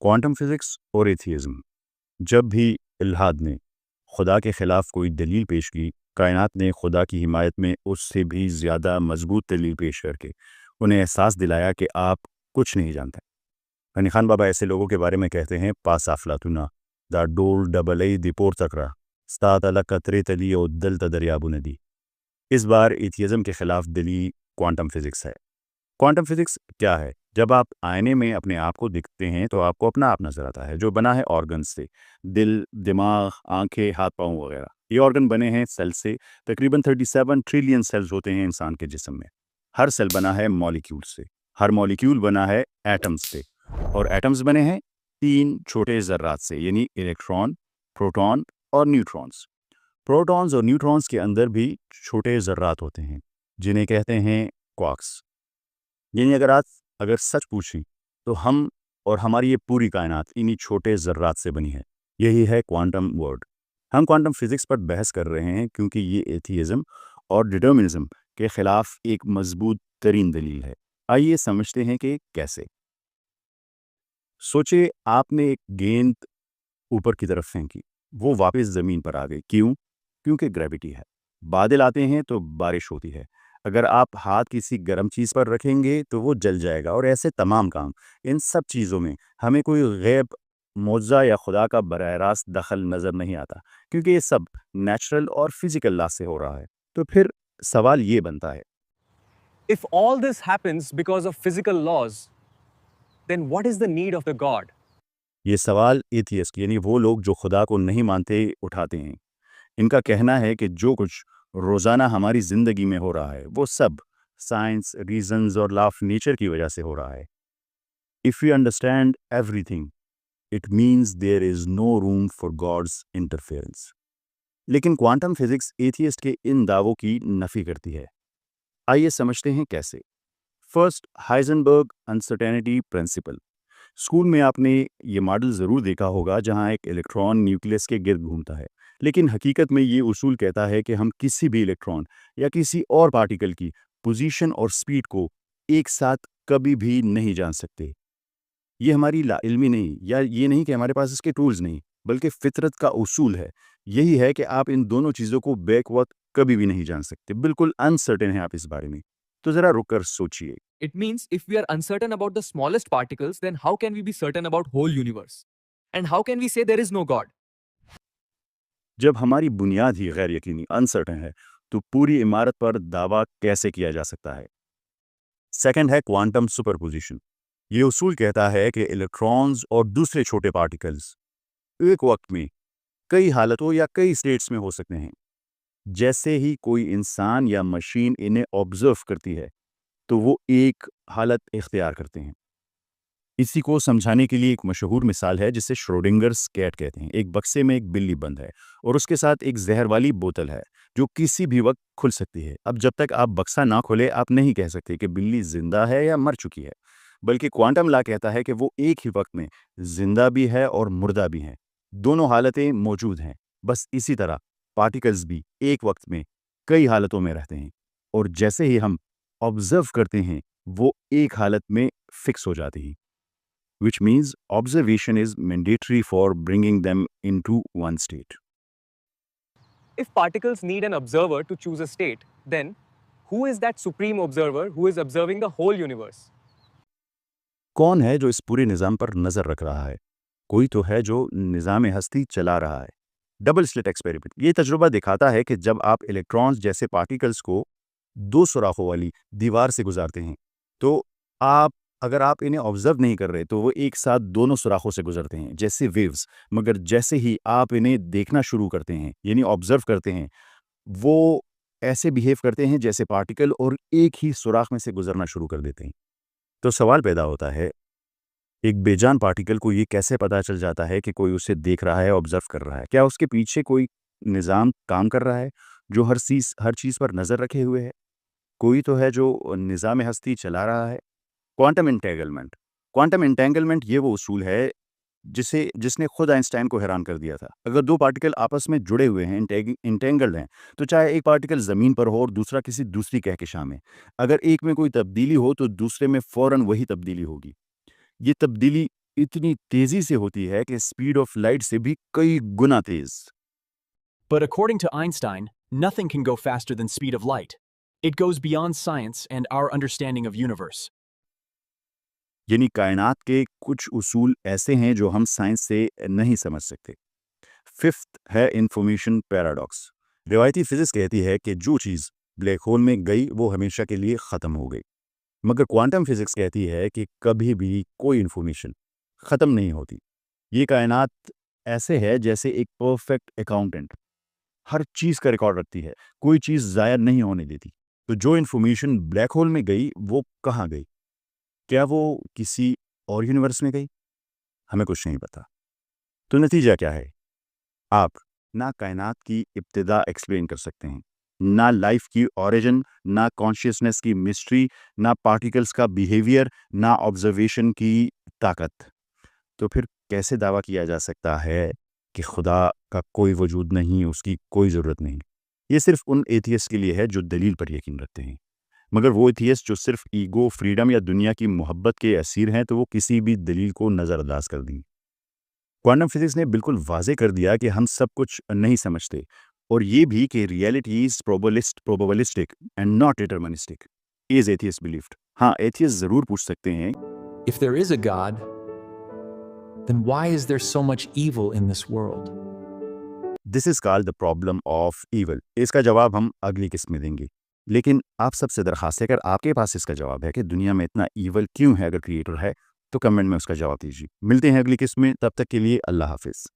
Quantum physics और एथियज़्म। जब भी इल्हाद ने खुदा के ख़िलाफ़ कोई दलील पेश की, कायनात ने खुदा की हिमायत में उससे भी ज़्यादा मजबूत दलील पेश करके उन्हें एहसास दिलाया कि आप कुछ नहीं जानते। गनी खान बाबा ऐसे लोगों के बारे में कहते हैं, पास अफलातूना दा डोल डबल दिपोर तकरा स्तात अला कतरे तली उद्दल तदरियाबू नदी। इस बार एथियज़्म के ख़िलाफ़ दलील क्वांटम फिजिक्स है। क्वांटम फिजिक्स क्या है? जब आप आईने में अपने आप को दिखते हैं तो आपको अपना आप नजर आता है, जो बना है ऑर्गन्स से। दिल, दिमाग, आंखें, हाथ पांव वगैरह। ये ऑर्गन बने हैं सेल से। तकरीबन 37 ट्रिलियन सेल्स होते हैं इंसान के जिस्म में। हर सेल बना है मॉलिक्यूल से। हर मॉलिक्यूल बना है एटम्स से। और एटम्स बने हैं तीन छोटे ज़र्रात से, यानी इलेक्ट्रॉन, प्रोटॉन और न्यूट्रॉन्स। प्रोटॉन्स और न्यूट्रॉन्स के अंदर भी छोटे ज़र्रात होते हैं, जिन्हें कहते हैं क्वार्क्स। यानी अगर सच पूछी तो हम और हमारी ये पूरी कायनात इन्हीं छोटे ज़र्रात से बनी है। यही है क्वांटम वर्ड। हम क्वांटम फिजिक्स पर बहस कर रहे हैं क्योंकि ये एथियज़्म और डिटर्मिनिज्म के ख़िलाफ़ एक मजबूत तरीन दलील है। आइए समझते हैं कि कैसे। सोचिए, आपने एक गेंद ऊपर की तरफ फेंकी। वो वापस ज़मीन पर आ गई। क्यों? क्योंकि ग्रेविटी है। बादल आते हैं तो बारिश होती है। अगर आप हाथ किसी गर्म चीज़ पर रखेंगे तो वो जल जाएगा, और ऐसे तमाम काम। इन सब चीज़ों में हमें कोई गैब मुआज़ा या खुदा का बराह रास्त दखल नज़र नहीं आता, क्योंकि ये सब नेचुरल और फिजिकल लॉ से हो रहा है। तो फिर सवाल ये बनता है, If all this happens because of physical laws, then what is the need of the God? ये सवाल एथियस्ट यानी वो लोग जो खुदा को नहीं मानते उठाते हैं। इनका कहना है कि जो कुछ रोज़ाना हमारी ज़िंदगी में हो रहा है वो सब साइंस, रीजंस और लॉ ऑफ नेचर की वजह से हो रहा है। If you understand everything, it means there is no room for god's interference. लेकिन क्वांटम फिजिक्स एथियस्ट के इन दावों की नफ़ी करती है। आइए समझते हैं कैसे। First, Heisenberg uncertainty principle. School में आपने ये मॉडल ज़रूर देखा होगा जहाँ एक इलेक्ट्रॉन न्यूक्लियस के गिर्द घूमता है। लेकिन हकीकत में ये उसूल कहता है कि हम किसी भी इलेक्ट्रॉन या किसी और पार्टिकल की पोजीशन और स्पीड को एक साथ कभी भी नहीं जान सकते। ये हमारी लाइल्मी नहीं, या ये नहीं कि हमारे पास इसके टूल्स नहीं, बल्कि फितरत का उसूल है। यही है कि आप इन दोनों चीज़ों को बैक वक्त कभी भी नहीं जान सकते। बिल्कुल अनसर्टेन है आप इस बारे में। तो ज़रा रुक कर सोचिए। It means if we are uncertain about the smallest particles, then how can we be certain about whole universe? And how can we say there is no God? जब हमारी बुनियाद ही गैर यकीनी अनसर्टेन है, तो पूरी इमारत पर दावा कैसे किया जा सकता है? सेकंड है क्वांटम सुपरपोजिशन। ये उसूल कहता है कि इलेक्ट्रॉन्स और दूसरे छोटे पार्टिकल्स एक वक्त में कई हालतों या कई स्टेट्स में हो सकते हैं। जैसे ही कोई इंसान या मशीन इन्हें ऑब्जर्व करती है, तो वो एक हालत इख्तियार करते हैं। इसी को समझाने के लिए एक मशहूर मिसाल है जिसे श्रोडिंगर्स कैट कहते हैं। एक बक्से में एक बिल्ली बंद है और उसके साथ एक जहर वाली बोतल है जो किसी भी वक्त खुल सकती है। अब जब तक आप बक्सा ना खोले, आप नहीं कह सकते कि बिल्ली जिंदा है या मर चुकी है। बल्कि क्वांटम लॉ कहता है कि वो एक ही वक्त में जिंदा भी है और मुर्दा भी है। दोनों हालतें मौजूद हैं। बस इसी तरह पार्टिकल्स भी एक वक्त में कई हालतों में रहते हैं, और जैसे ही हम ऑब्जर्व करते हैं वो एक हालत में फिक्स हो जाती हैं, which means observation is mandatory for bringing them into one state. If particles need an observer to choose a state, then who is that supreme observer who is observing the whole universe? कौन है जो इस पूरे निज़ाम पर नज़र रख रहा है? कोई तो है जो निज़ाम हस्ती चला रहा है। Double slit experiment. ये तजुर्बा दिखाता है कि जब आप इलेक्ट्रॉन्स जैसे पार्टिकल्स को दो सुराखों वाली दीवार से गुजारते हैं, तो अगर आप इन्हें ऑब्जर्व नहीं कर रहे तो वो एक साथ दोनों सुराखों से गुजरते हैं जैसे वेव्स। मगर जैसे ही आप इन्हें देखना शुरू करते हैं, यानी ऑब्जर्व करते हैं, वो ऐसे बिहेव करते हैं जैसे पार्टिकल और एक ही सुराख में से गुजरना शुरू कर देते हैं। तो सवाल पैदा होता है, एक बेजान पार्टिकल को ये कैसे पता चल जाता है कि कोई उसे देख रहा है, ऑब्जर्व कर रहा है? क्या उसके पीछे कोई निज़ाम काम कर रहा है जो हर चीज़ पर नज़र रखे हुए है? कोई तो है जो निज़ाम हस्ती चला रहा है। क्वांटम एंटेंगलमेंट ये वो उसूल है जिसने खुद आइंस्टाइन को हैरान कर दिया था। अगर दो पार्टिकल आपस में जुड़े हुए हैं, इंटेंगल्ड हैं, तो चाहे एक पार्टिकल ज़मीन पर हो और दूसरा किसी दूसरी कहकशां में, अगर एक में कोई तब्दीली हो तो दूसरे में फ़ौरन वही तब्दीली होगी। ये तब्दीली इतनी तेजी से होती है कि स्पीड ऑफ लाइट से भी कई गुना तेज। But according to Einstein, nothing can go faster than speed of light. It goes beyond science and our understanding of universe. यानी कायनात के कुछ उसूल ऐसे हैं जो हम साइंस से नहीं समझ सकते। फिफ्थ है इंफॉर्मेशन पैराडॉक्स। रिवायती फिजिक्स कहती है कि जो चीज़ ब्लैक होल में गई वो हमेशा के लिए ख़त्म हो गई, मगर क्वांटम फिजिक्स कहती है कि कभी भी कोई इन्फॉर्मेशन ख़त्म नहीं होती। ये कायनात ऐसे है जैसे एक परफेक्ट अकाउंटेंट हर चीज़ का रिकॉर्ड रखती है, कोई चीज़ ज़ाया नहीं होने देती। तो जो इन्फॉर्मेशन ब्लैक होल में गई वो कहाँ गई? क्या वो किसी और यूनिवर्स में गई? हमें कुछ नहीं पता। तो नतीजा क्या है? आप ना कायनात की इब्तिदा एक्सप्लेन कर सकते हैं, ना लाइफ की ओरिजिन, ना कॉन्शियसनेस की मिस्ट्री, ना पार्टिकल्स का बिहेवियर, ना ऑब्जर्वेशन की ताकत। तो फिर कैसे दावा किया जा सकता है कि खुदा का कोई वजूद नहीं, उसकी कोई ज़रूरत नहीं? ये सिर्फ उन एथियस्ट के लिए है जो दलील पर यकीन रखते हैं। मगर वो एथियस्ट जो सिर्फ ईगो, फ्रीडम या दुनिया की मोहब्बत के असीर हैं, तो वो किसी भी दलील को नज़रअंदाज कर देंगे। क्वांटम फिजिक्स ने बिल्कुल वाज़े कर दिया कि हम सब कुछ नहीं समझते, और ये भी कि reality is probabilistic and not deterministic. Is atheist believed? हाँ, एथियस्ट ज़रूर पूछ सकते हैं, If there is a God, then why is there so much evil in this world? This is called the problem of evil. इसका जवाब हम अगली किस्त में देंगे। लेकिन आप सबसे दरख्वास्त है, अगर आपके पास इसका जवाब है कि दुनिया में इतना ईवल क्यों है, अगर क्रिएटर है, तो कमेंट में उसका जवाब दीजिए। मिलते हैं अगली किस्त में, तब तक के लिए अल्लाह हाफिज़।